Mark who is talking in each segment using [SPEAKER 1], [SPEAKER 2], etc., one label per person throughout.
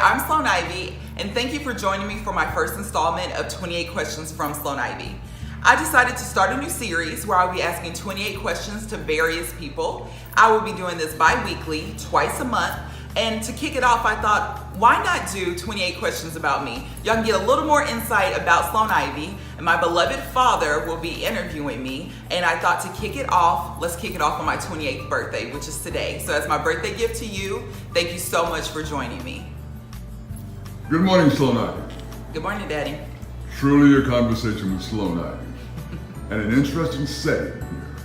[SPEAKER 1] I'm Sloane Ivy, and thank you for joining me for my first installment of 28 Questions from Sloane Ivy. I decided to start a new series where I'll be asking 28 questions to various people. I will be doing this bi-weekly, twice a month, and to kick it off, I thought, why not do 28 questions about me? Y'all can get a little more insight about Sloane Ivy, and my beloved father will be interviewing me, and I thought to kick it off, let's kick it off on my 28th birthday, which is today. So as my birthday gift to you, thank you so much for joining me.
[SPEAKER 2] Good morning, Sloane Ivy.
[SPEAKER 1] Good morning, Daddy.
[SPEAKER 2] Truly a conversation with Sloane Ivy, and an interesting setting here.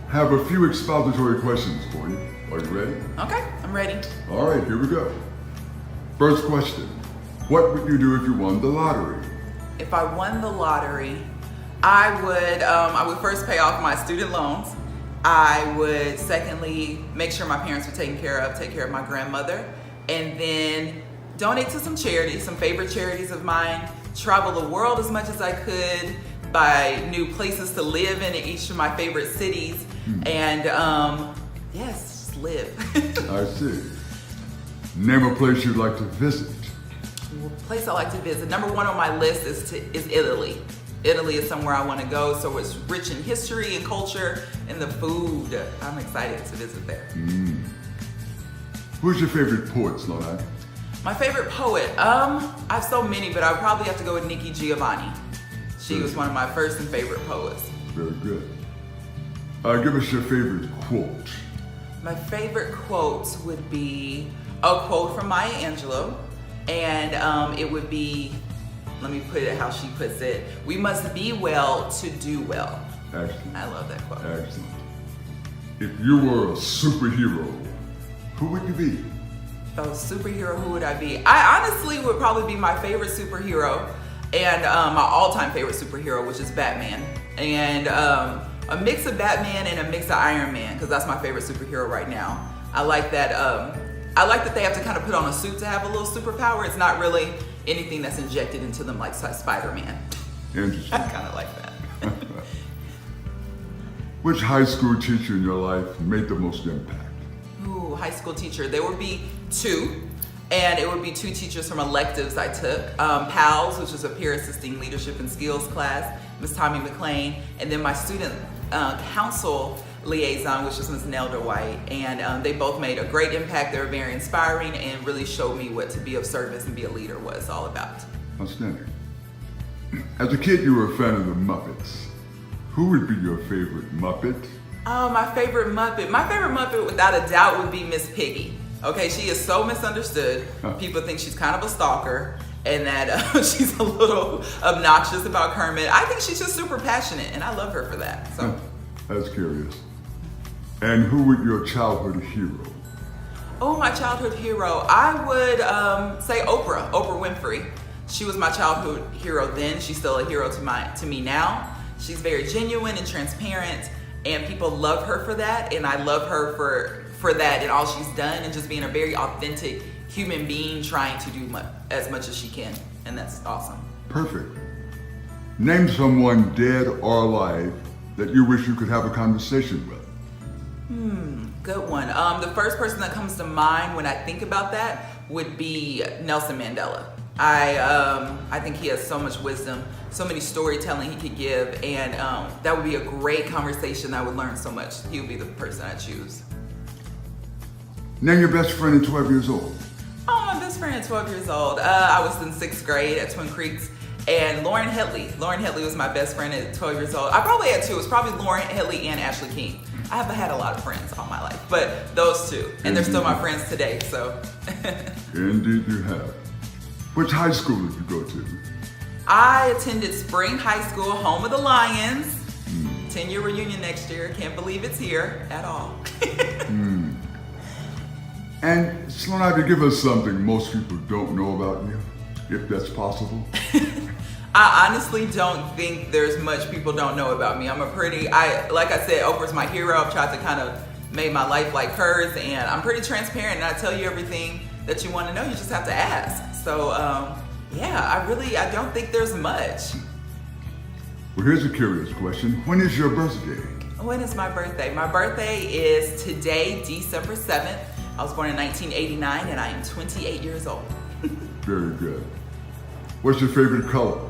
[SPEAKER 2] Have a few expository questions for you. Are you ready?
[SPEAKER 1] Okay, I'm ready.
[SPEAKER 2] All right, here we go. First question. What would you do if you won the lottery?
[SPEAKER 1] If I won the lottery, I would first pay off my student loans. I would secondly make sure my parents were taken care of, take care of my grandmother, and then donate to some charities, some favorite charities of mine, travel the world as much as I could, buy new places to live in each of my favorite cities, and yes, just live.
[SPEAKER 2] I see. Name a place you'd like to visit.
[SPEAKER 1] The place I like to visit, number one on my list is Italy. Italy is somewhere I want to go, so it's rich in history and culture and the food. I'm excited to visit there.
[SPEAKER 2] Who's your favorite poet, Sloane Ivy?
[SPEAKER 1] My favorite poet, I have so many, but I would probably have to go with Nikki Giovanni. She was one of my first and favorite poets.
[SPEAKER 2] Very good. Give us your favorite quote.
[SPEAKER 1] My favorite quote would be a quote from Maya Angelou, and it would be, let me put it how she puts it, we must be well to do well.
[SPEAKER 2] Excellent.
[SPEAKER 1] I love that quote.
[SPEAKER 2] Excellent. If you were a superhero, who would you be?
[SPEAKER 1] Oh, superhero, who would I be? I honestly would probably be my favorite superhero and my all-time favorite superhero, which is Batman. And a mix of Batman and a mix of Iron Man, because that's my favorite superhero right now. I like that they have to kind of put on a suit to have a little superpower. It's not really anything that's injected into them like Spider-Man.
[SPEAKER 2] Interesting.
[SPEAKER 1] I kind of like that.
[SPEAKER 2] Which high school teacher in your life made the most impact?
[SPEAKER 1] Ooh, high school teacher. There would be two, and it would be two teachers from electives I took. PALS, which was a peer assisting leadership and skills class, Miss Tommy McLean, and then my student council liaison, which was Miss Nelda White, and they both made a great impact. They were very inspiring and really showed me what to be of service and be a leader was all about.
[SPEAKER 2] Outstanding. As a kid, you were a fan of the Muppets. Who would be your favorite Muppet?
[SPEAKER 1] Oh, my favorite Muppet without a doubt would be Miss Piggy. Okay, she is so misunderstood. People think she's kind of a stalker and that she's a little obnoxious about Kermit. I think she's just super passionate, and I love her for that. So.
[SPEAKER 2] That's curious. And who would your childhood hero?
[SPEAKER 1] Oh, my childhood hero. I would say Oprah Winfrey. She was my childhood hero then. She's still a hero to me now. She's very genuine and transparent, and people love her for that, and I love her for that and all she's done, and just being a very authentic human being trying to do as much as she can, and that's awesome.
[SPEAKER 2] Perfect. Name someone dead or alive that you wish you could have a conversation with.
[SPEAKER 1] Good one. The first person that comes to mind when I think about that would be Nelson Mandela. I think he has so much wisdom, so many storytelling he could give, and that would be a great conversation. I would learn so much. He would be the person I choose.
[SPEAKER 2] Name your best friend at 12 years old.
[SPEAKER 1] Oh, my best friend at 12 years old. I was in 6th grade at Twin Creeks, and Lauren Headley. Lauren Headley was my best friend at 12 years old. I probably had two. It was probably Lauren Headley and Ashley King. I haven't had a lot of friends all my life, but those two, and they're still my friends today, so.
[SPEAKER 2] Indeed you have. Which high school did you go to?
[SPEAKER 1] I attended Spring High School, home of the Lions. 10-year reunion next year. Can't believe it's here at all.
[SPEAKER 2] And Sloane Ivy, give us something most people don't know about you, if that's possible.
[SPEAKER 1] I honestly don't think there's much people don't know about me. Like I said, Oprah's my hero. I've tried to kind of make my life like hers, and I'm pretty transparent, and I tell you everything that you want to know. You just have to ask. So, yeah, I don't think there's much.
[SPEAKER 2] Well, here's a curious question. When is your birthday?
[SPEAKER 1] When is my birthday? My birthday is today, December 7th. I was born in 1989 and I am 28 years old.
[SPEAKER 2] Very good. What's your favorite color?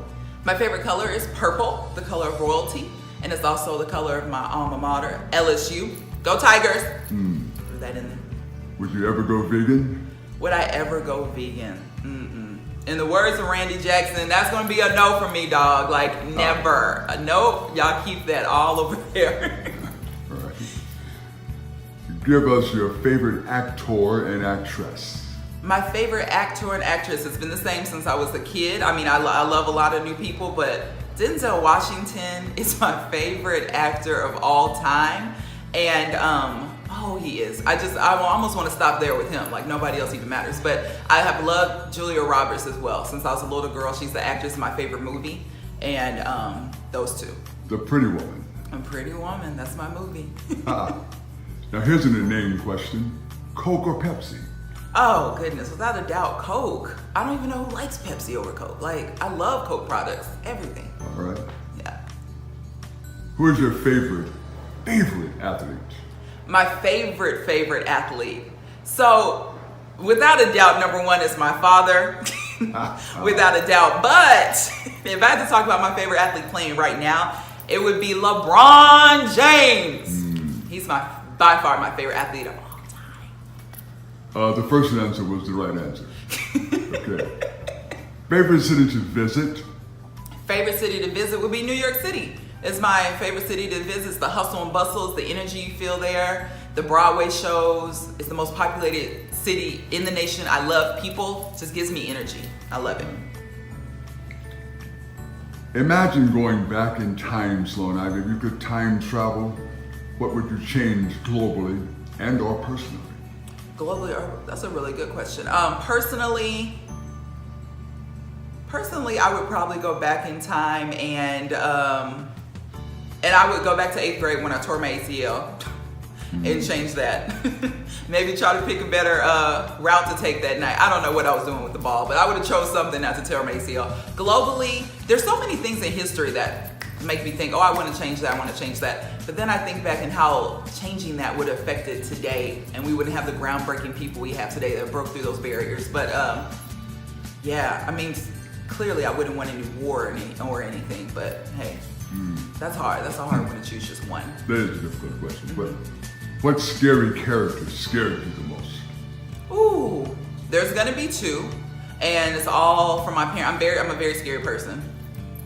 [SPEAKER 1] My favorite color is purple, the color of royalty, and it's also the color of my alma mater, LSU. Go Tigers! Put that in there.
[SPEAKER 2] Would you ever go vegan?
[SPEAKER 1] Would I ever go vegan? In the words of Randy Jackson, that's gonna be a no for me, dog. Like, never. A nope, y'all keep that all over there.
[SPEAKER 2] All right. Give us your favorite actor and actress.
[SPEAKER 1] My favorite actor and actress has been the same since I was a kid. I mean, I love a lot of new people, but Denzel Washington is my favorite actor of all time. And, he is. I almost want to stop there with him. Like, nobody else even matters. But I have loved Julia Roberts as well. Since I was a little girl, she's the actress in my favorite movie. And those two.
[SPEAKER 2] The Pretty Woman.
[SPEAKER 1] A Pretty Woman, that's my movie.
[SPEAKER 2] Now here's an inane question. Coke or Pepsi?
[SPEAKER 1] Oh, goodness. Without a doubt, Coke. I don't even know who likes Pepsi over Coke. Like, I love Coke products. Everything.
[SPEAKER 2] All right.
[SPEAKER 1] Yeah.
[SPEAKER 2] Who is your favorite athlete?
[SPEAKER 1] My favorite athlete. So, without a doubt, number one is my father. Without a doubt. But if I had to talk about my favorite athlete playing right now, it would be LeBron James. He's by far my favorite athlete of all time.
[SPEAKER 2] The first answer was the right answer. Okay. Favorite city to visit?
[SPEAKER 1] Favorite city to visit would be New York City. It's my favorite city to visit. It's the hustle and bustle, it's the energy you feel there, the Broadway shows. It's the most populated city in the nation. I love people. Just gives me energy. I love it.
[SPEAKER 2] Imagine going back in time, Sloane Ivy. If you could time travel, what would you change globally and or personally?
[SPEAKER 1] Globally, that's a really good question. Personally, I would probably go back in time and I would go back to 8th grade when I tore my ACL and change that. Maybe try to pick a better route to take that night. I don't know what I was doing with the ball, but I would have chose something not to tear my ACL. Globally, there's so many things in history that make me think, I want to change that, I want to change that. But then I think back in how changing that would have affected today, and we wouldn't have the groundbreaking people we have today that broke through those barriers. But I mean, clearly I wouldn't want any war or anything, but hey, that's hard. That's a hard one to choose just one.
[SPEAKER 2] That is a difficult question, but what scary character scared you the most?
[SPEAKER 1] Ooh, there's gonna be two, and it's all from my parents. I'm a very scary person.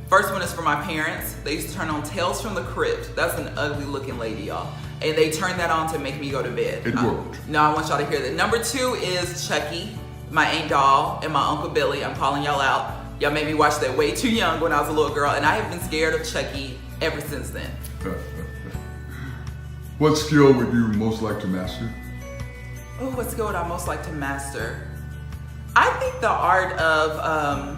[SPEAKER 1] First one is for my parents. They used to turn on Tales from the Crypt. That's an ugly looking lady, y'all. And they turned that on to make me go to bed.
[SPEAKER 2] It worked.
[SPEAKER 1] No, I want y'all to hear that. Number two is Chucky, my Aunt Doll, and my Uncle Billy. I'm calling y'all out. Y'all made me watch that way too young when I was a little girl, and I have been scared of Chucky ever since then.
[SPEAKER 2] What skill would you most like to master?
[SPEAKER 1] Oh, what skill would I most like to master? I think the art of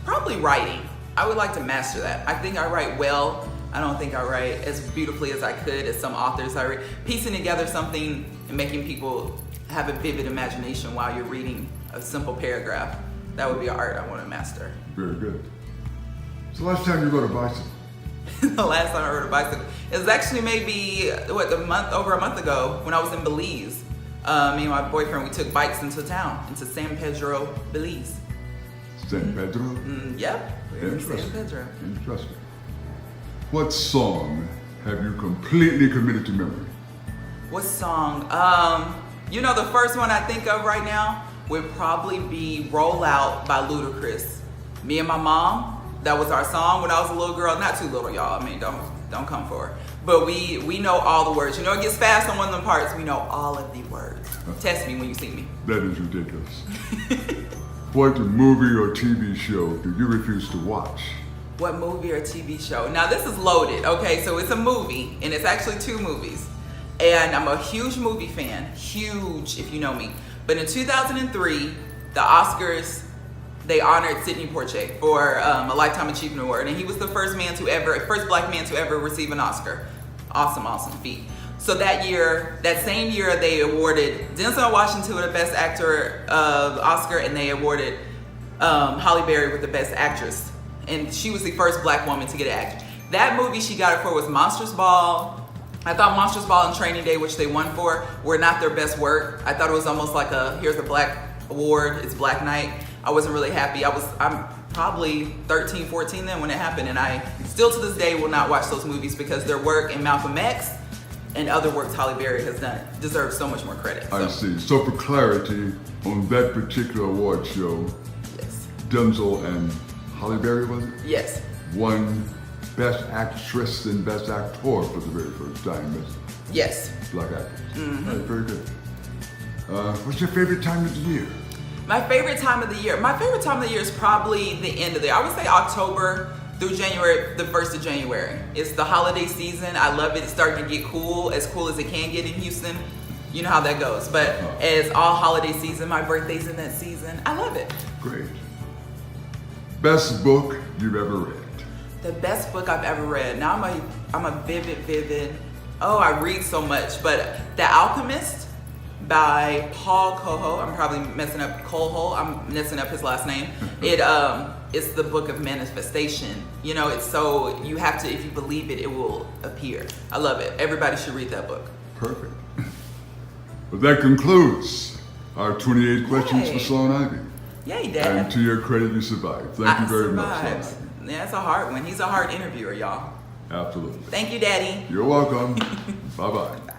[SPEAKER 1] probably writing. I would like to master that. I think I write well. I don't think I write as beautifully as I could as some authors. I read piecing together something and making people have a vivid imagination while you're reading a simple paragraph. That would be an art I want to master.
[SPEAKER 2] Very good. So last time you rode a bicycle?
[SPEAKER 1] The last time I rode a bicycle, it was actually maybe over a month ago when I was in Belize. Me and my boyfriend, we took bikes into town, into San Pedro, Belize.
[SPEAKER 2] San Pedro?
[SPEAKER 1] Yep.
[SPEAKER 2] Interesting.
[SPEAKER 1] San Pedro.
[SPEAKER 2] Interesting. What song have you completely committed to memory?
[SPEAKER 1] What song? The first one I think of right now would probably be Roll Out by Ludacris. Me and my mom, that was our song when I was a little girl. Not too little, y'all. I mean, don't come for her. But we know all the words. It gets fast on one of them parts. We know all of the words. Test me when you see me.
[SPEAKER 2] That is ridiculous. What movie or TV show do you refuse to watch?
[SPEAKER 1] What movie or TV show? Now this is loaded, okay? So it's a movie, and it's actually two movies. And I'm a huge movie fan, huge if you know me. But in 2003, the Oscars, they honored Sidney Poitier for a Lifetime Achievement Award. And he was the first black man to ever receive an Oscar. Awesome, awesome feat. So that same year, they awarded Denzel Washington with the Best Actor Oscar, and they awarded Halle Berry with the Best Actress. And she was the first black woman to get an actor. That movie she got it for was Monsters Ball, I thought Monsters Ball and Training Day, which they won for, were not their best work. I thought it was almost like here's a black award, it's Black Night. I wasn't really happy. I'm probably 13, 14 then when it happened, and I still to this day will not watch those movies because their work in Malcolm X and other works Halle Berry has done deserves so much more credit.
[SPEAKER 2] I see. So for clarity, on that particular award show,
[SPEAKER 1] Yes.
[SPEAKER 2] Denzel and Halle Berry, was it?
[SPEAKER 1] Yes.
[SPEAKER 2] Won Best Actress and Best Actor for the very first time as
[SPEAKER 1] Yes.
[SPEAKER 2] black actors. All right, very good. What's your favorite time of the year?
[SPEAKER 1] My favorite time of the year. My favorite time of the year is probably the end of the year. I would say October through January, the 1st of January. It's the holiday season. I love it. It's starting to get cool as it can get in Houston. You know how that goes. But as all holiday season, my birthday's in that season. I love it.
[SPEAKER 2] Great. Best book you've ever read?
[SPEAKER 1] The best book I've ever read. Now I'm a vivid. Oh, I read so much. But The Alchemist by Paul Coelho. I'm probably messing up Coelho. I'm messing up his last name. It's the book of manifestation. You know, it's so you have to, if you believe it, it will appear. I love it. Everybody should read that book.
[SPEAKER 2] Perfect. Well, that concludes our 28 questions
[SPEAKER 1] Yay.
[SPEAKER 2] for Sloane Ivy.
[SPEAKER 1] Yay, Dad.
[SPEAKER 2] And to your credit, you survived. Thank you very much, Sloane Ivy.
[SPEAKER 1] Yeah, it's a hard one. He's a hard interviewer, y'all.
[SPEAKER 2] Absolutely.
[SPEAKER 1] Thank you, Daddy.
[SPEAKER 2] You're welcome. Bye-bye.
[SPEAKER 1] Bye.